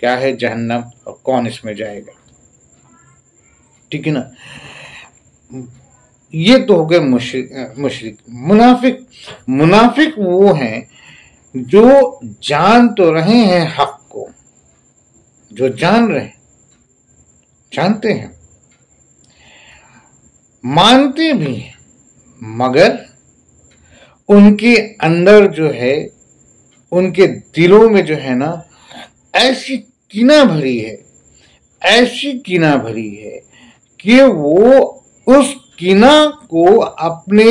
کیا ہے جہنم اور کون اس میں جائے گا. ٹھیک ہے نا. یہ تو ہو گئے مشرک. منافق وہ ہیں جو جان تو رہے ہیں حق کو، جو جانتے ہیں، مانتے بھی ہیں، مگر ان کے اندر جو ہے، ان کے دلوں میں جو ہے نا ایسی کینہ بھری ہے کہ وہ اس کینہ کو اپنے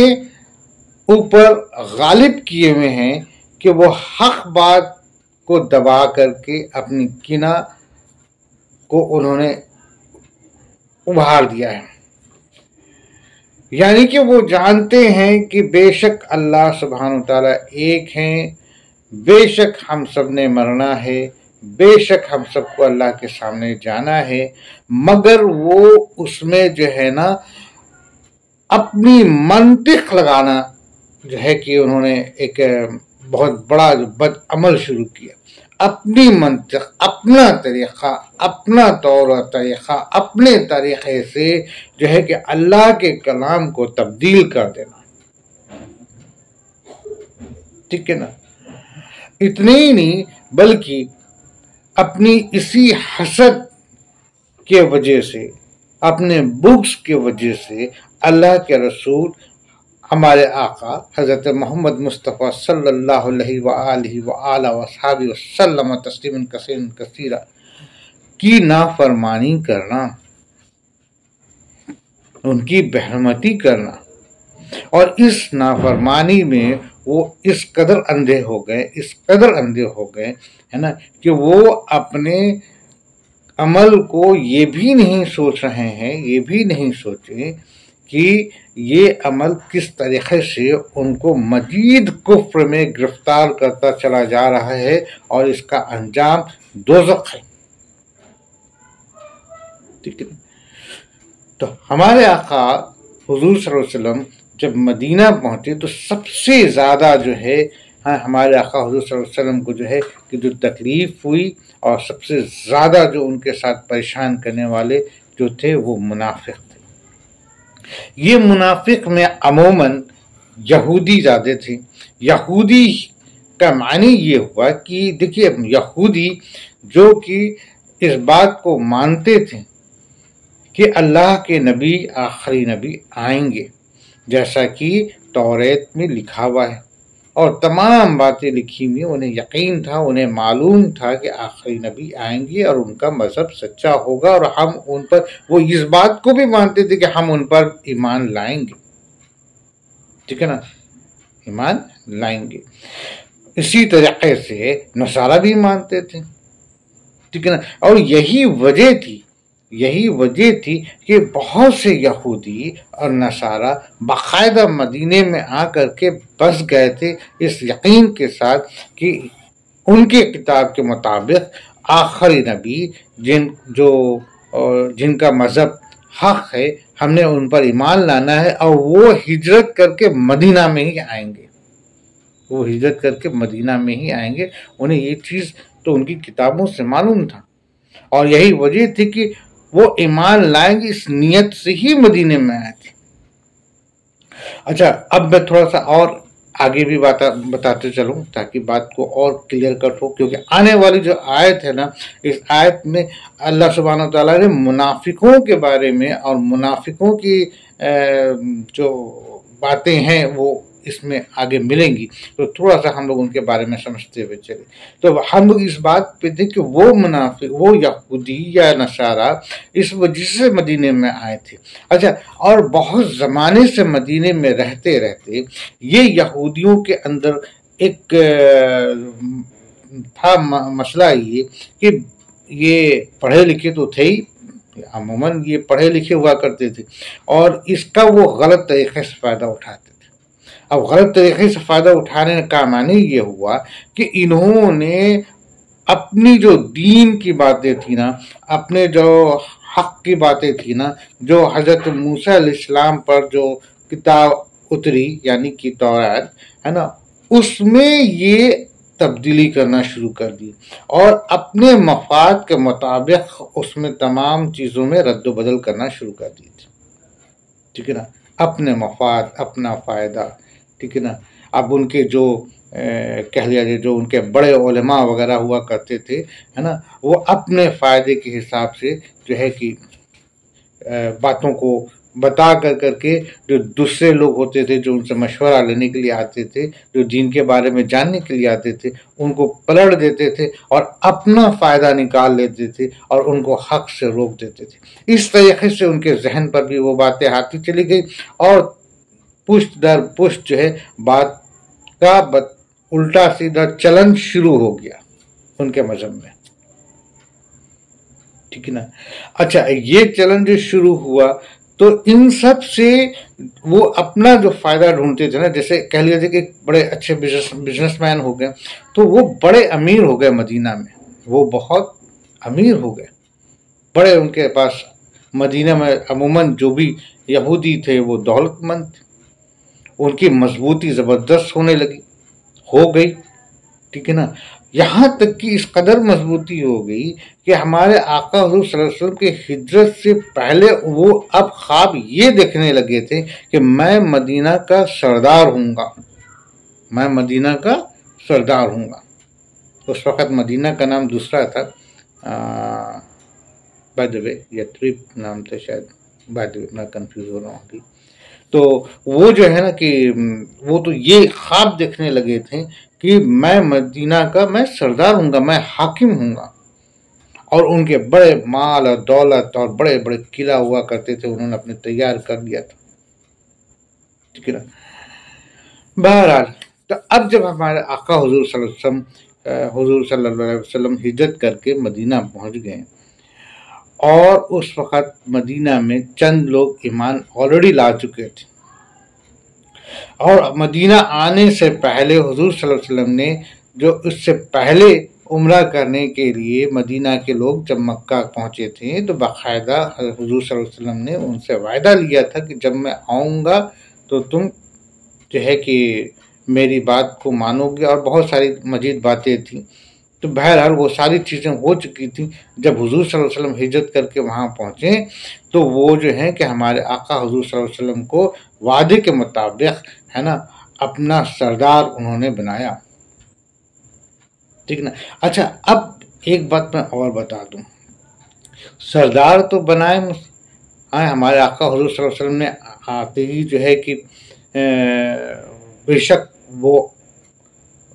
اوپر غالب کیے ہوئے ہیں کہ وہ حق بات کو دبا کر کے اپنی کینہ کو انہوں نے ابھار دیا ہے. یعنی کہ وہ جانتے ہیں کہ بے شک اللہ سبحانہ وتعالی ایک ہیں، بے شک ہم سب نے مرنا ہے، بے شک ہم سب کو اللہ کے سامنے جانا ہے، مگر وہ اس میں جو ہے نا اپنی منطق لگانا جو ہے کہ انہوں نے ایک بہت بڑا بد عمل شروع کیا. اپنی منطق، اپنا طریقہ، اپنا طور و طریقہ، اپنے طریقے سے جو ہے کہ اللہ کے کلام کو تبدیل کر دینا. ٹھیک ہے نا. اتنے ہی نہیں بلکہ اپنی اسی حسد کے وجہ سے، اپنے بغض کے وجہ سے اللہ کے رسول ہمارے آقا حضرت محمد مصطفیٰ صلی اللہ علیہ وآلہ وآلہ وصحبہ وسلم تسلیما کثیرا کی نافرمانی کرنا، ان کی بہرمتی کرنا. اور اس نافرمانی میں وہ اس قدر اندھے ہو گئے ہے نا کہ وہ اپنے عمل کو یہ بھی نہیں سوچ رہے ہیں، یہ بھی نہیں سوچے کہ یہ عمل کس طریقے سے ان کو مزید کفر میں گرفتار کرتا چلا جا رہا ہے اور اس کا انجام دوزخ ہے. ٹھیک ہے. تو ہمارے آقا حضور صلی اللہ علیہ وسلم جب مدینہ پہنچے تو سب سے زیادہ جو ہے ہمارے آقا حضور صلی اللہ علیہ وسلم کو جو ہے کہ جو تکلیف ہوئی اور سب سے زیادہ جو ان کے ساتھ پریشان کرنے والے جو تھے وہ منافق تھے. یہ منافق میں عموماً یہودی زیادہ تھے. یہودی کا معنی یہ ہوا کہ دیکھیے یہودی جو کہ اس بات کو مانتے تھے کہ اللہ کے نبی آخری نبی آئیں گے، جیسا کہ توریت میں لکھا ہوا ہے، اور تمام باتیں لکھی ہوئی انہیں یقین تھا، انہیں معلوم تھا کہ آخری نبی آئیں گے اور ان کا مذہب سچا ہوگا، اور ہم ان پر، وہ اس بات کو بھی مانتے تھے کہ ہم ان پر ایمان لائیں گے. ٹھیک ہے نا، ایمان لائیں گے. اسی طریقے سے نصارہ بھی مانتے تھے. ٹھیک ہے نا. اور یہی وجہ تھی کہ بہت سے یہودی اور نصارہ باقاعدہ مدینے میں آ کر کے بس گئے تھے اس یقین کے ساتھ کہ ان کے کتاب کے مطابق آخری نبی جن کا مذہب حق ہے، ہم نے ان پر ایمان لانا ہے، اور وہ ہجرت کر کے مدینہ میں ہی آئیں گے. انہیں یہ چیز تو ان کی کتابوں سے معلوم تھا، اور یہی وجہ تھی کہ وہ ایمان لائیں گے، اس نیت سے ہی مدینے میں آئے تھے. اچھا، اب میں تھوڑا سا اور آگے بھی بتاتے چلوں تاکہ بات کو اور کلیئر کٹ ہو، کیونکہ آنے والی جو آیت ہے نا، اس آیت میں اللہ سبحانہ وتعالیٰ نے منافقوں کے بارے میں اور منافقوں کی جو باتیں ہیں وہ اس میں آگے ملیں گی، تو تھوڑا سا ہم لوگ ان کے بارے میں سمجھتے ہوئے چلے. تو ہم لوگ اس بات پہ تھے کہ وہ منافق، وہ یہودی یا نصارہ اس وجہ سے مدینے میں آئے تھے. اچھا، اور بہت زمانے سے مدینے میں رہتے یہ یہودیوں کے اندر ایک تھا مسئلہ یہ کہ یہ پڑھے لکھے تو تھے ہی، عموماً یہ پڑھے لکھے ہوا کرتے تھے، اور اس کا وہ غلط طریقے سے فائدہ اٹھاتے تھے. اب غلط طریقے سے فائدہ اٹھانے کا معنی یہ ہوا کہ انہوں نے اپنی جو دین کی باتیں تھی نا، اپنے جو حق کی باتیں تھی نا، جو حضرت موسیٰ علیہ السلام پر جو کتاب اتری یعنی کہ توریت ہے نا، اس میں یہ تبدیلی کرنا شروع کر دی اور اپنے مفاد کے مطابق اس میں تمام چیزوں میں رد و بدل کرنا شروع کر دی تھی، ٹھیک ہے نا، اپنے مفاد، اپنا فائدہ، ٹھیک ہے نا۔ اب ان کے جو کہہ لیا جائے جو ان کے بڑے علماء وغیرہ ہوا کرتے تھے، ہے نا، وہ اپنے فائدے کے حساب سے جو ہے کہ باتوں کو بتا کر کے جو دوسرے لوگ ہوتے تھے جو ان سے مشورہ لینے کے لیے آتے تھے، جو دین کے بارے میں جاننے کے لیے آتے تھے، ان کو پلٹ دیتے تھے اور اپنا فائدہ نکال لیتے تھے اور ان کو حق سے روک دیتے تھے۔ اس طریقے سے ان کے ذہن پر بھی وہ باتیں آتی چلی گئی اور پشت در پشت جو ہے بات کا الٹا سیدھا چلن شروع ہو گیا ان کے مذہب میں، ٹھیک ہے نا۔ اچھا، یہ چلن جو شروع ہوا تو ان سب سے وہ اپنا جو فائدہ ڈھونڈتے تھے نا، جیسے کہہ لیا جائے کہ بڑے اچھے بزنس مین ہو گئے تو وہ بڑے امیر ہو گئے، مدینہ میں وہ بہت امیر ہو گئے، بڑے ان کے پاس مدینہ میں عموماً جو بھی یہودی تھے وہ دولت مند تھے، ان کی مضبوطی زبردست ہونے لگی، ہو گئی، ٹھیک ہے نا۔ یہاں تک کہ اس قدر مضبوطی ہو گئی کہ ہمارے آقا حضور صلی اللہ علیہ وسلم کی ہجرت سے پہلے وہ اب خواب یہ دیکھنے لگے تھے کہ میں مدینہ کا سردار ہوں گا، میں مدینہ کا سردار ہوں گا۔ اس وقت مدینہ کا نام دوسرا تھا، بائی دی وے یثرب نام تھا شاید، بائی دی وے میں کنفیوز ہو رہا ہوں ابھی۔ تو وہ جو ہے نا کہ وہ تو یہ خواب دیکھنے لگے تھے کہ میں مدینہ کا میں سردار ہوں گا، میں حاکم ہوں گا، اور ان کے بڑے مال اور دولت اور بڑے بڑے قلعہ ہوا کرتے تھے، انہوں نے اپنے تیار کر لیا تھا، ٹھیک ہے نا۔ بہرحال تو اب جب ہمارے آقا حضور صلی اللہ علیہ وسلم ہجرت کر کے مدینہ پہنچ گئے اور اس وقت مدینہ میں چند لوگ ایمان آلریڈی لا چکے تھے، اور مدینہ آنے سے پہلے حضور صلی اللہ علیہ وسلم نے جو اس سے پہلے عمرہ کرنے کے لیے مدینہ کے لوگ جب مکہ پہنچے تھے تو باقاعدہ حضور صلی اللہ علیہ وسلم نے ان سے وعدہ لیا تھا کہ جب میں آؤں گا تو تم جو ہے کہ میری بات کو مانو گے، اور بہت ساری مزید باتیں تھیں۔ تو بہرحال وہ ساری چیزیں ہو چکی تھیں۔ جب حضور صلی اللہ علیہ وسلم ہجرت کر کے وہاں پہنچے تو وہ جو ہے کہ ہمارے آقا حضور صلی اللہ علیہ وسلم کو وعدے کے مطابق ہے نا اپنا سردار انہوں نے بنایا، ٹھیک نا۔ اچھا، اب ایک بات میں اور بتا دوں، سردار تو بنائے ہمارے آقا حضور صلی اللہ علیہ وسلم نے آتے ہی جو ہے کہ بے شک وہ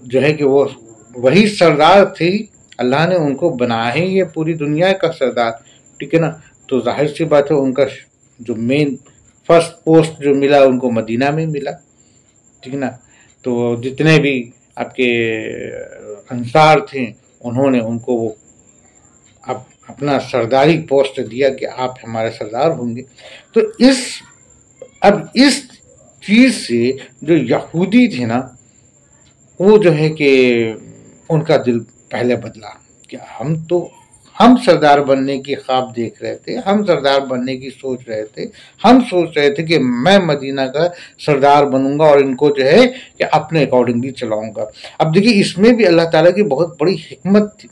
جو ہے کہ وہ وہی سردار تھی، اللہ نے ان کو بنایا ہی یہ پوری دنیا کا سردار، ٹھیک ہے نا۔ تو ظاہر سی بات ہے ان کا جو مین فرسٹ پوسٹ جو ملا ان کو مدینہ میں ملا، ٹھیک ہے نا۔ تو جتنے بھی آپ کے انصار تھے انہوں نے ان کو وہ اپنا سرداری پوسٹ دیا کہ آپ ہمارے سردار ہوں گے۔ تو اب اس چیز سے جو یہودی تھے نا وہ جو ہے کہ ان کا دل پہلے بدلا کہ ہم سردار بننے کی خواب دیکھ رہے تھے، ہم سردار بننے کی سوچ رہے تھے، ہم سوچ رہے تھے کہ میں مدینہ کا سردار بنوں گا اور ان کو جو ہے کہ اپنے اکارڈنگلی چلاؤں گا۔ اب دیکھیے اس میں بھی اللہ تعالیٰ کی بہت بڑی حکمت تھی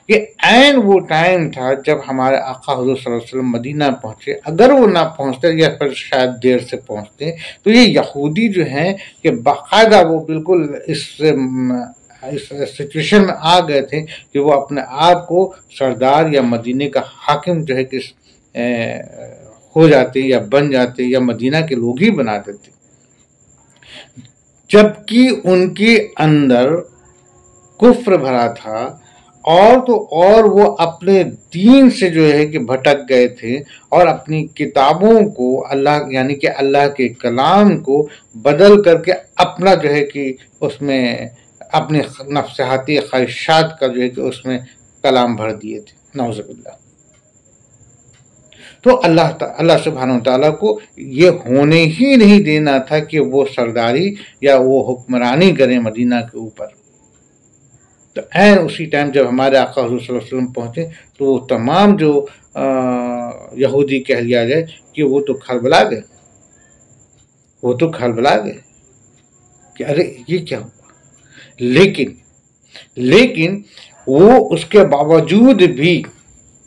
کہ عین وہ ٹائم تھا جب ہمارے آقا حضور صلی اللہ علیہ وسلم مدینہ پہنچے، اگر وہ نہ پہنچتے یا پھر شاید دیر سے پہنچتے تو یہ یہودی جو ہیں کہ باقاعدہ وہ بالکل اس سچویشن میں آ گئے تھے کہ وہ اپنے آپ کو سردار یا مدینہ کا حاکم جو ہے کہ ہو جاتے یا بن جاتے یا مدینہ کے لوگ ہی بنا دیتے، جبکہ ان کے اندر کفر بھرا تھا اور وہ اپنے دین سے جو ہے کہ بھٹک گئے تھے اور اپنی کتابوں کو اللہ یعنی کہ اللہ کے کلام کو بدل کر کے اپنا جو ہے کہ اس میں اپنے نفسیاتی خواہشات کا جو ہے کہ اس میں کلام بھر دیے تھے، نعوذ باللہ۔ تو اللہ سبحانہ وتعالیٰ کو یہ ہونے ہی نہیں دینا تھا کہ وہ سرداری یا وہ حکمرانی کریں مدینہ کے اوپر۔ تو عین اسی ٹائم جب ہمارے آقا حضور صلی اللہ علیہ وسلم پہنچے تو وہ تمام جو یہودی کہہ لیا جائے کہ وہ تو کھلبلا گئے کہ ارے یہ کیا ہوا۔ لیکن لیکن وہ اس کے باوجود بھی،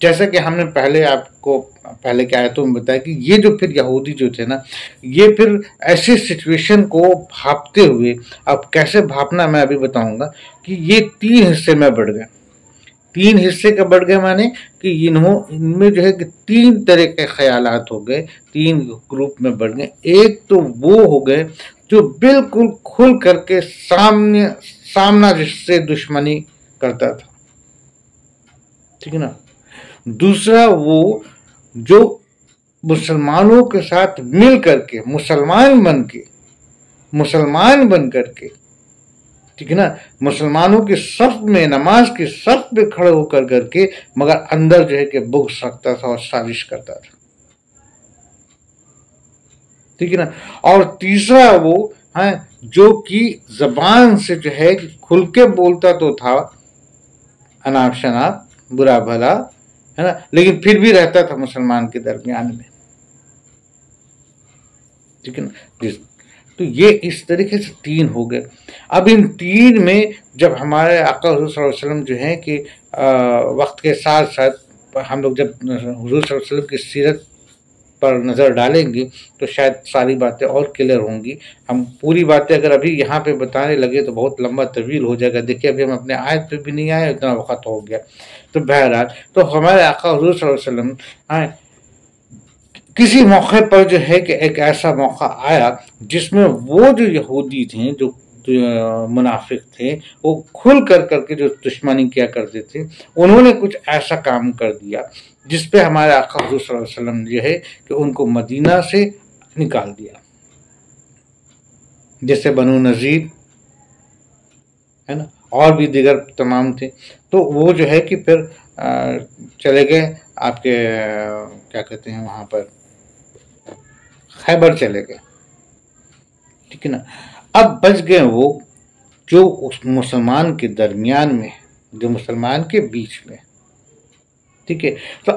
جیسا کہ ہم نے پہلے آپ کو پہلے کی آیتوں میں بتایا کہ یہ جو پھر یہودی جو تھے نا، یہ پھر ایسی سچویشن کو بھاپتے ہوئے، اب کیسے بھاپنا میں ابھی بتاؤں گا، کہ یہ 3 حصے میں بڑھ گئے. 3 حصے کا بڑھ گئے مانے کہ ان میں جو ہے کہ 3 طرح کے خیالات ہو گئے، 3 گروپ میں بڑھ گئے. ایک تو وہ ہو گئے جو بالکل کھل کر کے سامنا جس سے دشمنی کرتا تھا، ٹھیک ہے نا. دوسرا وہ جو مسلمانوں کے ساتھ مل کر کے مسلمان بن کر کے، ٹھیک ہے نا، مسلمانوں کی صف میں، نماز کی صف پہ کھڑے ہو کر کے، مگر اندر جو ہے کہ بغض رکھتا تھا اور سازش کرتا تھا، ٹھیک ہے نا. اور تیسرا وہ جو کہ زبان سے جو ہے کھل کے بولتا تو تھا اناپ شناپ، برا بھلا، ہے نا، لیکن پھر بھی رہتا تھا مسلمان کے درمیان میں، ٹھیک ہے نا. تو یہ اس طریقے سے 3 ہو گئے. اب ان 3 میں جب ہمارے آقا حضور صلی اللہ علیہ وسلم جو ہیں کہ وقت کے ساتھ ساتھ ہم لوگ جب حضور صلی اللہ علیہ وسلم کی سیرت پر نظر ڈالیں گے تو شاید ساری باتیں اور کلیئر ہوں گی. ہم پوری باتیں اگر ابھی یہاں پہ بتانے لگے تو بہت لمبا طویل ہو جائے گا. دیکھیے ابھی ہم اپنے آیت پہ بھی نہیں آئے، اتنا وقت ہو گیا. تو بہرحال تو ہمارے آقا حضور صلی اللہ علیہ وسلم کسی موقع پر جو ہے کہ ایک ایسا موقع آیا جس میں وہ جو یہودی تھے، جو منافق تھے، وہ کھل کر کے جو دشمنی کیا کرتے تھے، انہوں نے کچھ ایسا کام کر دیا جس پہ ہمارے آقا حضور صلی اللہ علیہ وسلم جو ہے کہ ان کو مدینہ سے نکال دیا. جیسے بنو نذیر ہے نا، اور بھی دیگر تمام تھے. تو وہ جو ہے کہ پھر چلے گئے آپ کے کیا کہتے ہیں وہاں پر خیبر چلے گئے، ٹھیک ہے نا. اب بچ گئے وہ جو اس مسلمان کے درمیان میں، جو مسلمان کے بیچ میں، ٹھیک ہے. تو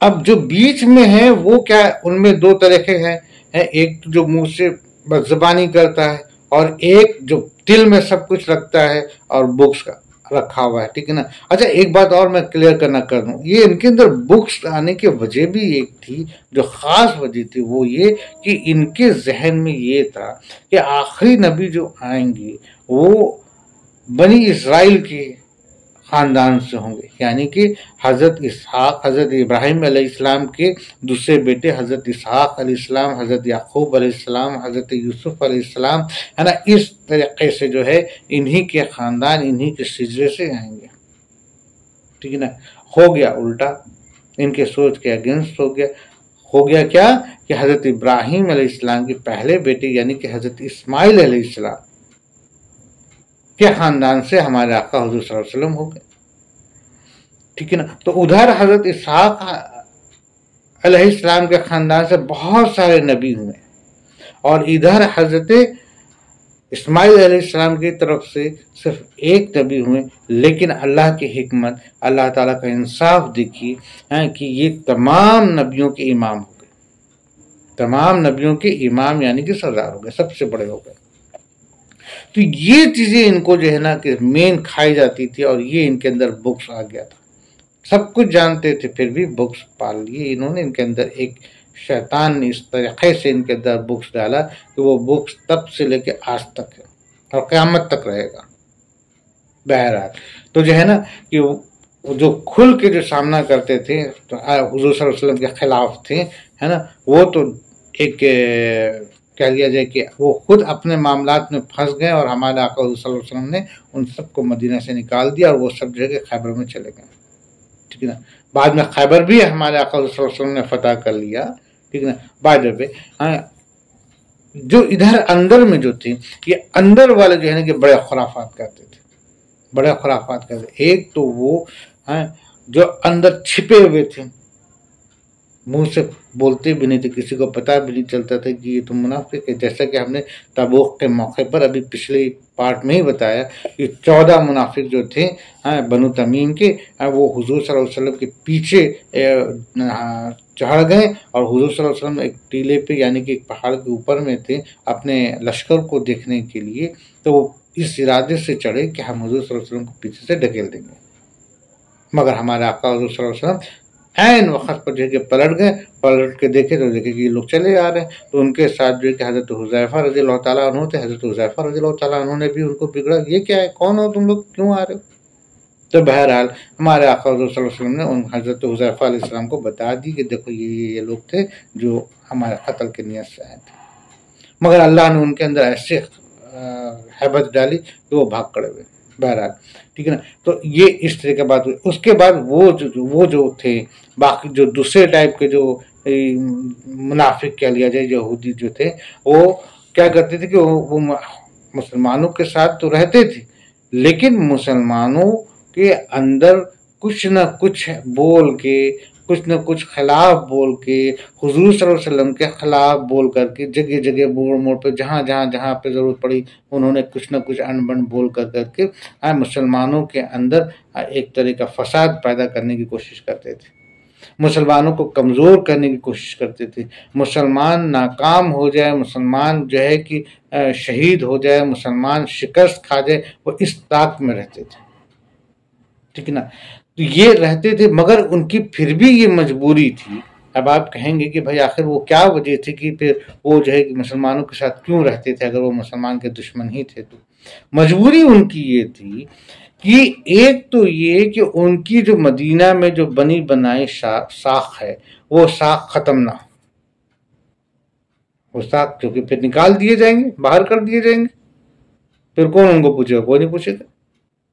اب جو بیچ میں ہے وہ کیا، ان میں 2 طریقے ہیں. ایک جو منہ سے بد زبانی کرتا ہے، اور ایک جو دل میں سب کچھ رکھتا ہے اور بغض کا رکھا ہوا ہے، ٹھیک ہے نا. اچھا ایک بات اور میں کلیئر کر دوں، یہ ان کے اندر بغض آنے کی وجہ بھی ایک تھی، جو خاص وجہ تھی، وہ یہ کہ ان کے ذہن میں یہ تھا کہ آخری نبی جو آئیں گے وہ بنی اسرائیل کے خاندان سے ہوں گے، یعنی کہ حضرت اسحاق، حضرت ابراہیم علیہ السلام کے دوسرے بیٹے حضرت اسحاق علیہ السلام، حضرت یعقوب علیہ السلام، حضرت یوسف علیہ السلام، ہے نا. اس طریقے سے جو ہے انہی کے خاندان، انہی کے سجرے سے آئیں گے، ٹھیک ہے نا. ہو گیا الٹا، ان کے سوچ کے اگینسٹ ہو گیا کیا کہ حضرت ابراہیم علیہ السلام کے پہلے بیٹے یعنی کہ حضرت اسماعیل علیہ السلام کے خاندان سے ہمارے آقا حضور صلی اللہ علیہ وسلم ہو گئے، ٹھیک ہے نا. تو ادھر حضرت اسحاق علیہ السلام کے خاندان سے بہت سارے نبی ہوئے، اور ادھر حضرت اسماعیل علیہ السلام کی طرف سے صرف ایک نبی ہوئے. لیکن اللہ کی حکمت، اللہ تعالیٰ کا انصاف دیکھیے کہ یہ تمام نبیوں کے امام ہو گئے، تمام نبیوں کے امام یعنی کہ سردار ہو گئے، سب سے بڑے ہو گئے. تو یہ چیزیں ان کو جو ہے نا کہ مین کھائی جاتی تھی، اور یہ ان کے اندر بغض آ گیا تھا. سب کچھ جانتے تھے پھر بھی بغض پال لیے انہوں نے. ان کے اندر ایک شیطان نے اس طریقے سے ان کے اندر بغض ڈالا کہ وہ بغض تب سے لے کے آج تک ہے اور قیامت تک رہے گا. بہرحال تو جو ہے نا کہ جو کھل کے جو سامنا کرتے تھے تو حضور صلی اللہ علیہ وسلم کے خلاف تھے، ہے نا، وہ تو ایک کہہ لیا جائے کہ وہ خود اپنے معاملات میں پھنس گئے، اور ہمارے آقا صلی اللہ علیہ وسلم نے ان سب کو مدینہ سے نکال دیا، اور وہ سب جو ہے کہ خیبر میں چلے گئے، ٹھیک ہے نا. بعد میں خیبر بھی ہمارے آقا صلی اللہ علیہ وسلم نے فتح کر لیا، ٹھیک ہے نا. بعد میں جو ادھر اندر میں جو تھے، یہ اندر والے جو ہے نا کہ بڑے خرافات کرتے تھے، بڑے خرافات کرتے. ایک تو وہ جو اندر چھپے ہوئے تھے، منہ سے بولتے بھی نہیں تھے، کسی کو پتہ بھی نہیں چلتا تھا کہ یہ تو منافق ہے. جیسا کہ ہم نے تبوک کے موقع پر ابھی پچھلے پارٹ میں ہی بتایا کہ 14 منافق جو تھے بنو تمیم کے، وہ حضور صلی اللہ علیہ وسلم کے پیچھے چڑھ گئے، اور حضور صلی اللہ علیہ وسلم ایک ٹیلے پہ یعنی کہ ایک پہاڑ کے اوپر میں تھے اپنے لشکر کو دیکھنے کے لیے. تو وہ اس ارادے سے چڑھے کہ ہم حضور صلی اللہ علیہ وسلم کو پیچھے سے ڈھکیل دیں گے، مگر ہمارے آقا حضور صلی اللہ علیہ وسلم عین وقت پر جو ہے کہ پلٹ گئے، پلٹ کے دیکھے تو دیکھے کہ یہ لوگ چلے آ رہے ہیں، تو ان کے ساتھ جو ہے کہ حضرت حذیفہ رضی اللہ تعالیٰ عنہ تھے، حضرت حذیفہ رضی اللہ تعالیٰ عنہ نے بھی ان کو بگڑا، یہ کیا ہے، کون ہو تم لوگ، کیوں آ رہے ہو؟ تو بہرحال ہمارے آقا حضور صلی اللہ علیہ وسلم نے ان حضرت حذیفہ علیہ السلام کو بتا دی کہ دیکھو یہ لوگ تھے جو ہمارے قتل کے نیت سے آئے تھے، مگر اللہ نے ان کے اندر ایسے ہیبت ڈالی کہ وہ بھاگ کھڑے ہوئے۔ بہرحال ٹھیک ہے نا، تو یہ اس طرح کی بات ہوئی۔ اس کے بعد وہ جو تھے باقی جو دوسرے ٹائپ کے جو منافق کہہ لیا جائے، یہودی جو تھے، وہ کیا کرتے تھے کہ وہ مسلمانوں کے ساتھ تو رہتے تھے، لیکن مسلمانوں کے اندر کچھ نہ کچھ بول کے، کچھ نہ کچھ خلاف بول کے، حضور صلی اللہ علیہ وسلم کے خلاف بول کر کے، جگہ جگہ موڑ موڑ پہ جہاں پہ ضرورت پڑی انہوں نے کچھ نہ کچھ انبن بول کر کے مسلمانوں کے اندر ایک طرح کا فساد پیدا کرنے کی کوشش کرتے تھے، مسلمانوں کو کمزور کرنے کی کوشش کرتے تھے، مسلمان ناکام ہو جائے، مسلمان جو ہے کہ شہید ہو جائے، مسلمان شکست کھا جائے، وہ اس طاق میں رہتے تھے، ٹھیک ہے نا۔ تو یہ رہتے تھے، مگر ان کی پھر بھی یہ مجبوری تھی۔ اب آپ کہیں گے کہ بھائی آخر وہ کیا وجہ تھی کہ پھر وہ جو ہے کہ مسلمانوں کے ساتھ کیوں رہتے تھے اگر وہ مسلمان کے دشمن ہی تھے؟ تو مجبوری ان کی یہ تھی کہ ایک تو یہ کہ ان کی جو مدینہ میں جو بنی بنائی ساکھ ہے وہ ساکھ ختم نہ ہو، وہ ساکھ جو کہ پھر نکال دیے جائیں گے، باہر کر دیے جائیں گے، پھر کون ان کو پوچھے گا؟ کوئی نہیں پوچھے گا،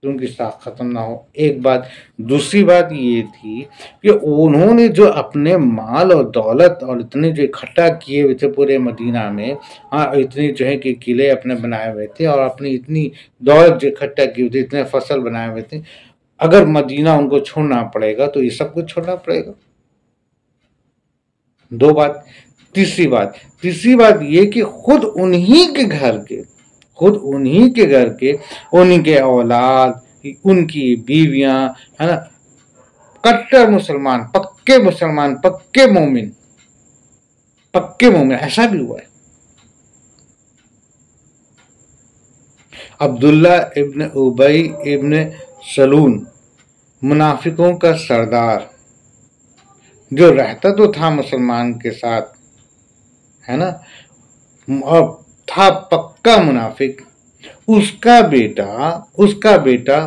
ان کی ساکھ ختم نہ ہو، ایک بات۔ دوسری بات یہ تھی کہ انہوں نے جو اپنے مال اور دولت اور اتنے جو اکٹھا کیے ہوئے تھے پورے مدینہ میں، اتنے جو ہے کہ قلعے اپنے بنائے ہوئے تھے اور اپنی اتنی دولت جو اکٹھا کی ہوئی تھی، اتنے فصل بنائے ہوئے تھے، اگر مدینہ ان کو چھوڑنا پڑے گا تو یہ سب کچھ چھوڑنا پڑے گا۔ دو بات۔ تیسری بات یہ کہ خود انہی کے گھر کے انہی کے اولاد، ان کی بیویاں، ہے نا، کٹر مسلمان، پکے مومن، ایسا بھی ہوا ہے۔ عبداللہ ابن ابی ابن سلول، منافقوں کا سردار، جو رہتا تو تھا مسلمان کے ساتھ، ہے نا، اور تھا پکا منافق، اس کا بیٹا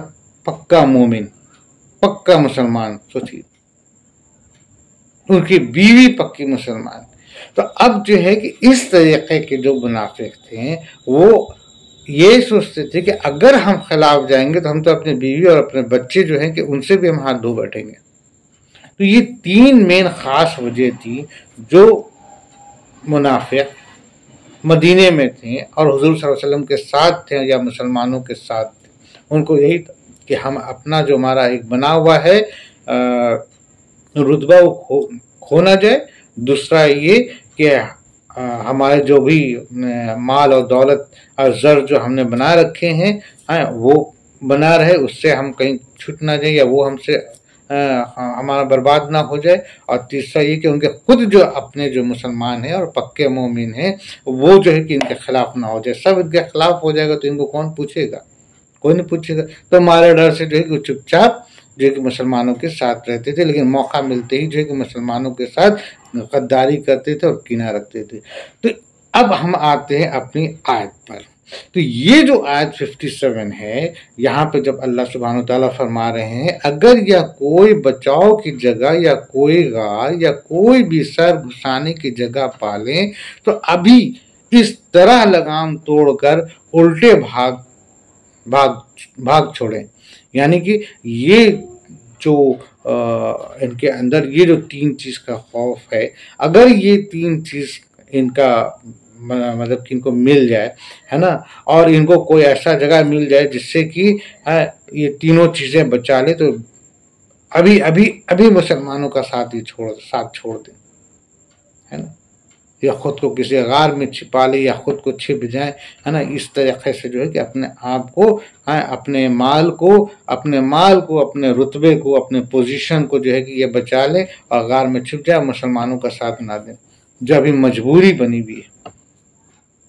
پکا مومن، پکا مسلمان، سوچیے، ان کی بیوی پکی مسلمان۔ تو اب جو ہے کہ اس طریقے کے جو منافق تھے وہ یہ سوچتے تھے کہ اگر ہم خلاف جائیں گے تو ہم تو اپنی بیوی اور اپنے بچے جو ہیں کہ ان سے بھی ہم ہاتھ دھو بیٹھیں گے۔ تو یہ تین مین خاص وجہ تھی جو منافق مدینے میں تھے اور حضور صلی اللہ علیہ وسلم کے ساتھ تھے یا مسلمانوں کے ساتھ تھے، ان کو یہی تھا کہ ہم اپنا جو ہمارا ایک بنا ہوا ہے رتبہ وہ کھو نہ جائے، دوسرا یہ کہ ہمارے جو بھی مال اور دولت اور زر جو ہم نے بنا رکھے ہیں وہ بنا رہے، اس سے ہم کہیں چھوٹ نہ جائیں یا وہ ہم سے ہمارا برباد نہ ہو جائے، اور تیسرا یہ کہ ان کے خود جو اپنے جو مسلمان ہیں اور پکے مومن ہیں وہ جو ہے کہ ان کے خلاف نہ ہو جائے۔ سب ان کے خلاف ہو جائے گا تو ان کو کون پوچھے گا؟ کوئی نہیں پوچھے گا۔ تو ہمارے ڈر سے جو ہے کہ چپ چاپ جو ہے کہ مسلمانوں کے ساتھ رہتے تھے، لیکن موقع ملتے ہی جو ہے کہ مسلمانوں کے ساتھ غداری کرتے تھے اور کینہ رکھتے تھے۔ تو اب ہم آتے ہیں اپنی آیت پر۔ تو یہ جو آیت 57 ہے، یہاں پہ جب اللہ سبحانہ وتعالیٰ فرما رہے ہیں اگر یا کوئی بچاؤ کی جگہ یا کوئی غار یا کوئی بھی سر گھسانے کی جگہ پالیں تو ابھی اس طرح لگام توڑ کر الٹے بھاگ چھوڑیں، یعنی کہ یہ جو ان کے اندر یہ جو تین چیز کا خوف ہے، اگر یہ تین چیز ان کا مطلب کہ ان کو مل جائے، ہے نا، اور ان کو کوئی ایسا جگہ مل جائے جس سے کہ یہ تینوں چیزیں بچا لے تو ابھی مسلمانوں کا ساتھ چھوڑ دیں، ہے نا، یا خود کو کسی غار میں چھپا لے یا خود کو چھپ جائیں، ہے نا، اس طریقے سے جو ہے کہ اپنے آپ کو، اپنے مال کو، اپنے رتبے کو، اپنے پوزیشن کو جو ہے کہ یہ بچا لے اور غار میں چھپ جائے، مسلمانوں کا ساتھ نہ دیں، جو ابھی مجبوری بنی ہوئی ہے،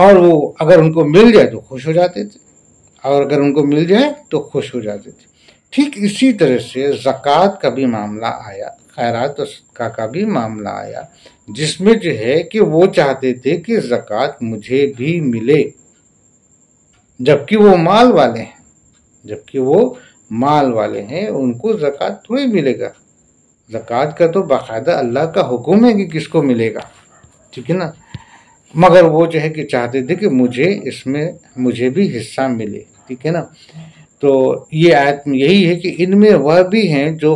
اور وہ اگر ان کو مل جائے تو خوش ہو جاتے تھے، اور اگر ان کو مل جائے تو خوش ہو جاتے تھے۔ ٹھیک اسی طرح سے زکوٰۃ کا بھی معاملہ آیا، خیرات و صدقہ کا بھی معاملہ آیا، جس میں جو ہے کہ وہ چاہتے تھے کہ زکوٰۃ مجھے بھی ملے، جبکہ وہ مال والے ہیں، ان کو زکوٰۃ تھوڑی ملے گا۔ زکوٰۃ کا تو باقاعدہ اللہ کا حکم ہے کہ کس کو ملے گا، ٹھیک ہے نا، مگر وہ جو ہے کہ چاہتے تھے کہ مجھے بھی حصہ ملے، ٹھیک ہے نا۔ تو یہ آیت میں یہی ہے کہ ان میں وہ بھی ہیں جو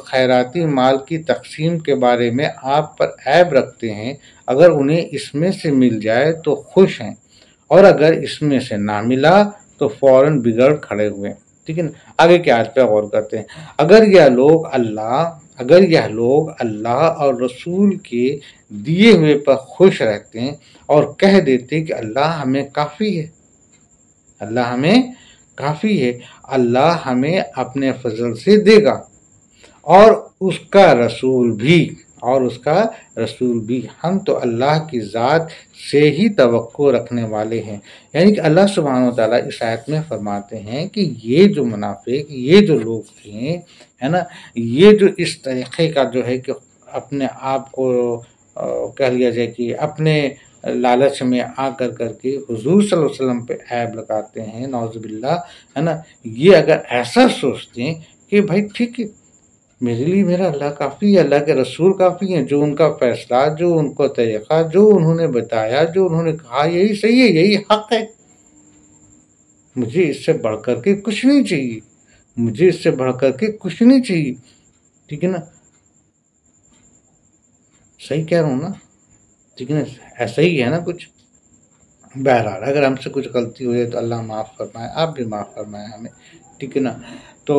خیراتی مال کی تقسیم کے بارے میں آپ پر عیب رکھتے ہیں، اگر انہیں اس میں سے مل جائے تو خوش ہیں، اور اگر اس میں سے نہ ملا تو فوراً بگڑ کھڑے ہوئے، ٹھیک ہے نا۔ آگے کی آیت پہ غور کرتے ہیں۔ اگر یہ لوگ اللہ اور رسول کے دیے ہوئے پر خوش رہتے ہیں اور کہہ دیتے کہ اللہ ہمیں کافی ہے، اللہ ہمیں اپنے فضل سے دے گا، اور اس کا رسول بھی، ہم تو اللہ کی ذات سے ہی توقع رکھنے والے ہیں۔ یعنی کہ اللہ سبحانہ وتعالیٰ اس آیت میں فرماتے ہیں کہ یہ جو منافق، یہ جو لوگ ہیں، ہے نا، یہ جو اس طریقے کا جو ہے کہ اپنے آپ کو کہہ لیا جائے کہ اپنے لالچ میں آ کر کے حضور صلی اللہ علیہ وسلم پہ عیب لگاتے ہیں، نعوذ باللہ، ہے نا، یہ اگر ایسا سوچتے ہیں کہ بھائی ٹھیک ہے، میرے لیے میرا اللہ کافی ہے، اللہ کے رسول کافی ہیں، جو ان کا فیصلہ، جو ان کو طریقہ، جو انہوں نے بتایا، جو انہوں نے کہا، یہی صحیح ہے، یہی حق ہے، مجھے اس سے بڑھ کر کے کچھ نہیں چاہیے، ٹھیک ہے نا، صحیح کہہ رہا ہوں نا، ٹھیک ہے نا، ایسا ہی ہے نا کچھ۔ بہرحال اگر ہم سے کچھ غلطی ہو جائے تو اللہ معاف فرمائے، آپ بھی معاف فرمائے ہمیں، ٹھیک ہے نا۔ تو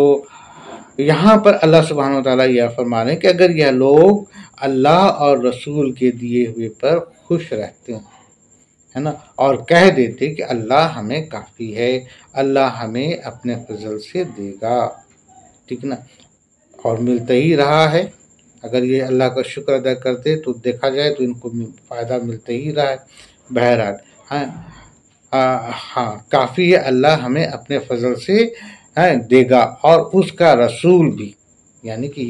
یہاں پر اللہ سبحانہ وتعالیٰ یہ فرما رہے ہیں کہ اگر یہ لوگ اللہ اور رسول کے دیے ہوئے پر خوش رہتے ہیں، ہے نا، اور کہہ دیتے کہ اللہ ہمیں کافی ہے، اللہ ہمیں اپنے فضل سے دے گا، ٹھیک ہے نا، اور ملتا ہی رہا ہے، اگر یہ اللہ کا شکر ادا کرتے تو دیکھا جائے تو ان کو فائدہ ملتا ہی رہا ہے۔ بہرحال ہاں کافی ہے، اللہ ہمیں اپنے فضل سے دے گا، اور اس کا رسول بھی، یعنی کہ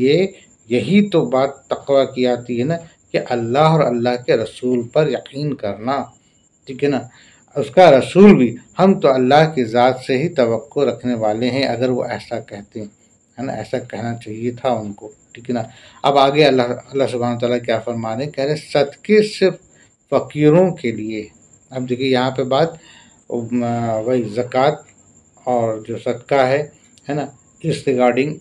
یہی تو بات تقویٰ کی آتی ہے نا، کہ اللہ اور اللہ کے رسول پر یقین کرنا، ٹھیک ہے نا، اس کا رسول بھی، ہم تو اللہ کی ذات سے ہی توقع رکھنے والے ہیں، اگر وہ ایسا کہتے ہیں، ہے نا، ایسا کہنا چاہیے تھا ان کو، ٹھیک ہے نا۔ اب آگے اللہ سبحانہ وتعالیٰ کیا فرما رہے ہیں، کہہ رہے صدقے صرف فقیروں کے لیے۔ اب دیکھیے یہاں پہ بات وہی زکوٰۃ اور جو صدقہ ہے نا، اس ریگارڈنگ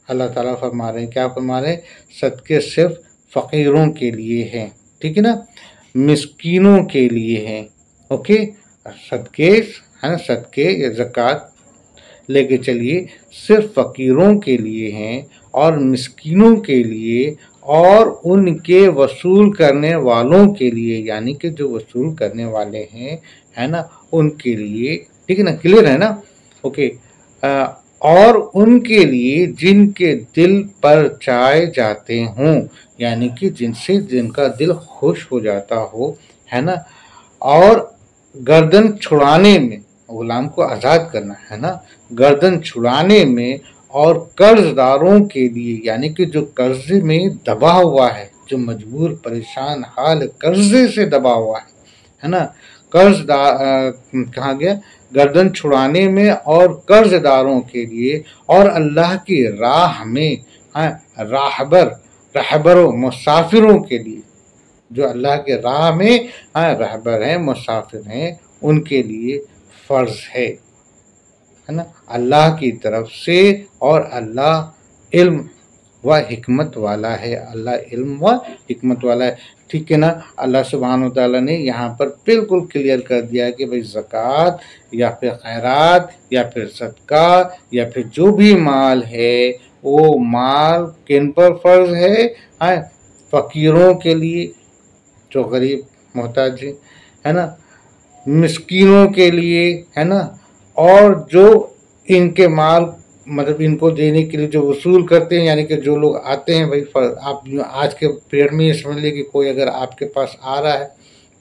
اللہ تعالیٰ فرما رہے ہیں، کیا فرما رہے ہیں، صدقے صرف فقیروں کے لیے ہیں، ٹھیک ہے نا، مسکینوں کے لیے ہیں، اوکے، صدقے ہے نا، صدقے یا زکوٰۃ لے کے چلیے صرف فقیروں کے لیے ہیں، اور مسکینوں کے لیے، اور ان کے وصول کرنے والوں کے لیے، یعنی کہ جو وصول کرنے والے ہیں، ہے نا، ان کے لیے، ٹھیک ہے نا، کلیئر ہے نا، اوکے، اور ان کے لیے جن کے دل پر چائے جاتے ہوں، یعنی کہ جن کا دل خوش ہو جاتا ہو، ہے نا، اور گردن چھڑانے میں، غلام کو آزاد کرنا ہے نا، گردن چھڑانے میں، اور قرض داروں کے لیے، یعنی کہ جو قرضے میں دبا ہوا ہے، جو مجبور پریشان حال قرضے سے دبا ہوا ہے نا، کہاں گیا، گردن چھڑانے میں اور قرض داروں کے لیے، اور اللہ کی راہ میں رہبر و مسافروں کے لیے، جو اللہ کے راہ میں رہبر ہیں، مسافر ہیں، ان کے لیے فرض ہے نا، اللہ کی طرف سے، اور اللہ علم و حکمت والا ہے، ٹھیک ہے نا۔ اللہ سبحانہ وتعالیٰ نے یہاں پر بالکل کلیئر کر دیا کہ بھئی زکوٰۃ یا پھر خیرات یا پھر صدقہ یا پھر جو بھی مال ہے، وہ مال کن پر فرض ہے، فقیروں کے لیے، جو غریب محتاج ہے نا، مسکینوں کے لیے، ہے نا، اور جو ان کے مال مطلب ان کو دینے کے لیے جو وصول کرتے ہیں، یعنی کہ جو لوگ آتے ہیں، بھائی آپ آج کے پیریڈ میں یہ سمجھ لیں کہ کوئی اگر آپ کے پاس آ رہا ہے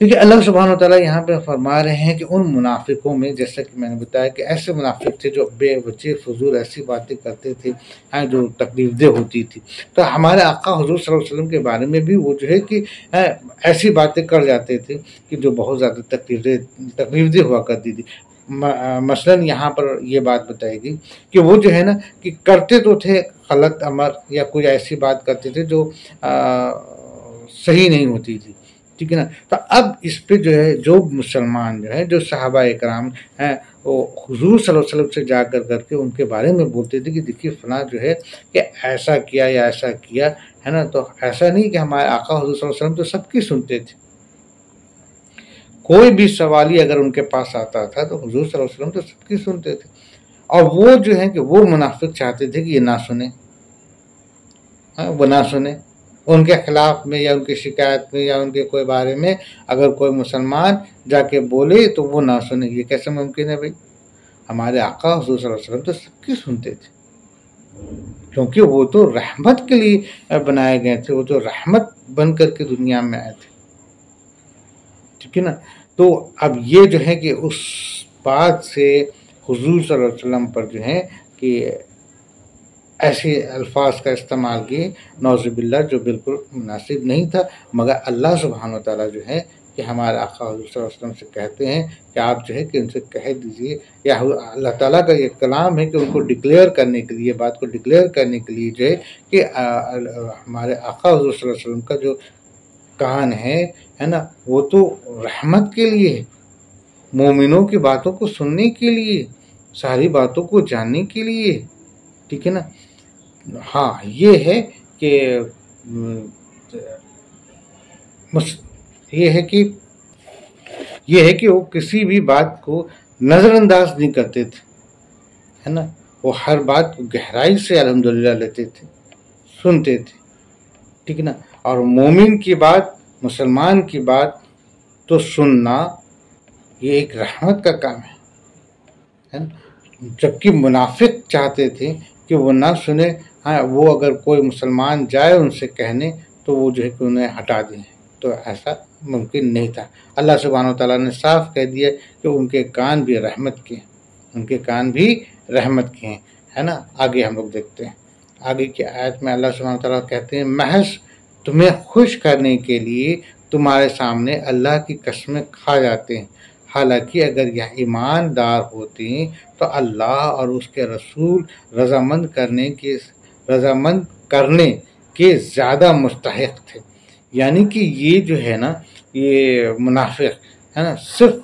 کیونکہ اللہ سبحانہ وتعالیٰ یہاں پہ فرما رہے ہیں کہ ان منافقوں میں، جیسا کہ میں نے بتایا کہ ایسے منافق تھے جو بے وجہ فضول ایسی باتیں کرتے تھے جو تکلیف دہ ہوتی تھی. تو ہمارے آقا حضور صلی اللہ علیہ وسلم کے بارے میں بھی وہ جو ہے کہ ایسی باتیں کر جاتے تھے کہ جو بہت زیادہ تکلیف دہ ہوا کرتی تھی. مثلاً یہاں پر یہ بات بتائے گی کہ وہ جو ہے نا کہ کرتے تو تھے غلط امر یا کوئی ایسی بات کرتے تھے جو صحیح نہیں ہوتی تھی، ٹھیک ہے نا. تو اب اس پہ جو ہے جو مسلمان جو ہے، جو صحابہ اکرام ہیں، وہ حضور صلی اللہ علیہ وسلم سے جا کر کے ان کے بارے میں بولتے تھے کہ دیکھیے فلاں جو ہے کہ ایسا کیا یا ایسا کیا ہے نا. تو ایسا نہیں کہ ہمارے آقا حضور صلی اللہ علیہ وسلم تو سب کی سنتے تھے. کوئی بھی سوالی اگر ان کے پاس آتا تھا تو حضور صلی اللہ علیہ وسلم تو سب کی سنتے تھے. اور وہ جو ہے کہ وہ منافق چاہتے تھے کہ یہ نہ سنیں، وہ نہ سنیں ان کے خلاف میں یا ان کی شکایت میں یا ان کے کوئی بارے میں اگر کوئی مسلمان جا کے بولے تو وہ نہ سنے. یہ کیسے ممکن ہے بھائی؟ ہمارے آقا حضور صلی اللہ علیہ وسلم تو سب کی سنتے تھے، کیونکہ وہ تو رحمت کے لیے بنائے گئے تھے، وہ تو رحمت بن کر کے دنیا میں آئے تھے، ٹھیک ہے نا. تو اب یہ جو ہے کہ اس بات سے حضور صلی اللہ علیہ وسلم پر جو ہے کہ ایسے الفاظ کا استعمال کیے نعوذ باللہ جو بالکل مناسب نہیں تھا. مگر اللہ سبحانہ و تعالیٰ جو ہے کہ ہمارے آقا حضور صلی اللہ علیہ وسلم سے کہتے ہیں کہ آپ جو ہے کہ ان سے کہہ دیجئے، یا اللہ تعالیٰ کا یہ کلام ہے کہ ان کو ڈکلیئر کرنے کے لیے، بات کو ڈکلیئر کرنے کے لیے جو ہے کہ ہمارے آقا حضور صلی اللہ علیہ وسلم کا جو کان ہے نا وہ تو رحمت کے لیے ہے، مومنوں کی باتوں کو سننے کے لیے، ساری باتوں کو جاننے کے لیے، ٹھیک ہے نا. ہاں یہ ہے کہ یہ ہے کہ وہ کسی بھی بات کو نظر انداز نہیں کرتے تھے، ہے نا. وہ ہر بات کو گہرائی سے الحمدللہ لیتے تھے، سنتے تھے، ٹھیک ہے نا. اور مومن کی بات، مسلمان کی بات تو سننا یہ ایک رحمت کا کام ہے نا. جبکہ منافق چاہتے تھے کہ وہ نہ سنے، ہاں وہ اگر کوئی مسلمان جائے ان سے کہنے تو وہ جو ہے کہ انہیں ہٹا دیں، تو ایسا ممکن نہیں تھا. اللہ سبحانہ وتعالیٰ نے صاف کہہ دیا کہ ان کے کان بھی رحمت کے ہیں، ان کے کان بھی رحمت کے ہیں، ہے نا. آگے ہم لوگ دیکھتے ہیں، آگے کی آیت میں اللہ سبحانہ وتعالیٰ کہتے ہیں محض تمہیں خوش کرنے کے لیے تمہارے سامنے اللہ کی قسمیں کھا جاتے ہیں، حالانکہ اگر یہ ایماندار ہوتے ہیں تو اللہ اور اس کے رسول رضامند کرنے کے زیادہ مستحق تھے. یعنی کہ یہ جو ہے نا یہ منافق ہے نا صرف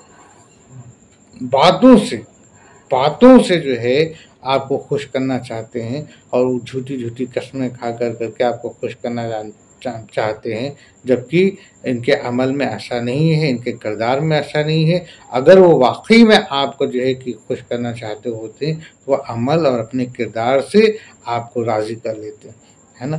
باتوں سے جو ہے آپ کو خوش کرنا چاہتے ہیں، اور وہ جھوٹی قسمیں کھا کر کے آپ کو خوش کرنا چاہتے ہیں، جبکہ ان کے عمل میں ایسا نہیں ہے، ان کے کردار میں ایسا نہیں ہے. اگر وہ واقعی میں آپ کو جو ہے کہ خوش کرنا چاہتے ہوتے ہیں وہ عمل اور اپنے کردار سے آپ کو راضی کر لیتے ہیں، ہے نا.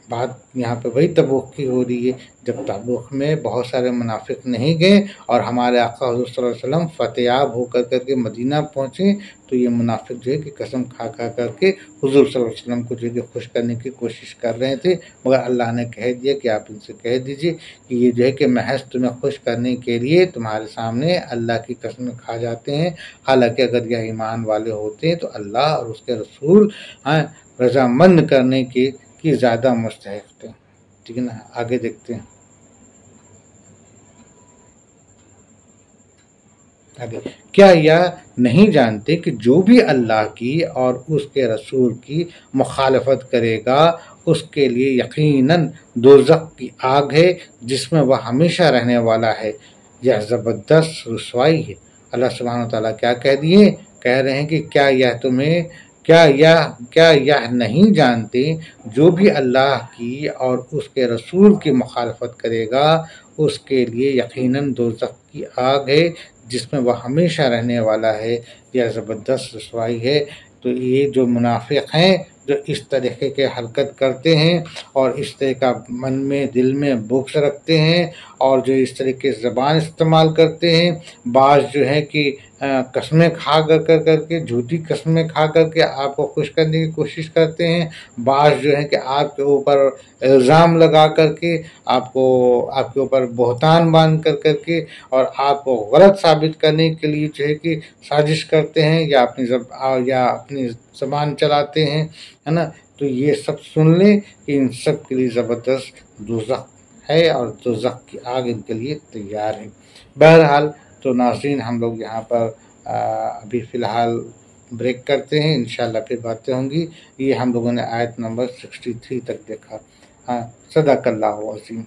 بات یہاں پہ وہی تبوک کی ہو رہی ہے جب تبوک میں بہت سارے منافق نہیں گئے اور ہمارے آقا حضور صلی اللہ علیہ وسلم فتح یاب ہو کر کے مدینہ پہنچے تو یہ منافق جو ہے کہ قسم کھا کر کے حضور صلی اللہ علیہ وسلم کو جو ہے کہ خوش کرنے کی کوشش کر رہے تھے. مگر اللہ نے کہہ دیا کہ آپ ان سے کہہ دیجئے کہ یہ جو ہے کہ محض تمہیں خوش کرنے کے لیے تمہارے سامنے اللہ کی قسمیں کھا جاتے ہیں، حالانکہ اگر یہ ایمان والے ہوتے ہیں تو اللہ اور اس کے رسول رضامند کرنے کی زیادہ مستحق تھے، ٹھیک ہے نا. آگے دیکھتے ہیں، آگے کیا یہ نہیں جانتے کہ جو بھی اللہ کی اور اس کے رسول کی مخالفت کرے گا اس کے لیے یقیناً دوزخ کی آگ ہے جس میں وہ ہمیشہ رہنے والا ہے، یہ زبردست رسوائی ہے. اللہ سبحانہ وتعالیٰ کیا کہہ رہے ہیں کہ کیا یہ نہیں جانتے جو بھی اللہ کی اور اس کے رسول کی مخالفت کرے گا اس کے لیے یقیناً دوزخ کی آگ ہے جس میں وہ ہمیشہ رہنے والا ہے، یہ زبردست رسوائی ہے. تو یہ جو منافق ہیں جو اس طریقے کے حرکت کرتے ہیں اور اس طرح کا من میں دل میں بغض رکھتے ہیں اور جو اس طریقے سے زبان استعمال کرتے ہیں، بعض جو ہے کہ قسمیں کھا کر کے جھوٹی قسمیں کھا کر کے آپ کو خوش کرنے کی کوشش کرتے ہیں، بعض جو ہے کہ آپ کے اوپر الزام لگا کر کے آپ کے اوپر بہتان باندھ کر کے اور آپ کو غلط ثابت کرنے کے لیے جو ہے کہ سازش کرتے ہیں یا اپنی زبان چلاتے ہیں، ہے نا۔ تو یہ سب سن لیں کہ ان سب کے لیے زبردست دوزخ ہے اور دوزخ کی آگ ان کے لیے تیار ہے۔ بہرحال تو ناظرین، ہم لوگ یہاں پر ابھی فی الحال بریک کرتے ہیں، انشاءاللہ پھر باتیں ہوں گی۔ یہ ہم لوگوں نے آیت نمبر 63 تک دیکھا۔ صدق اللہ عظیم۔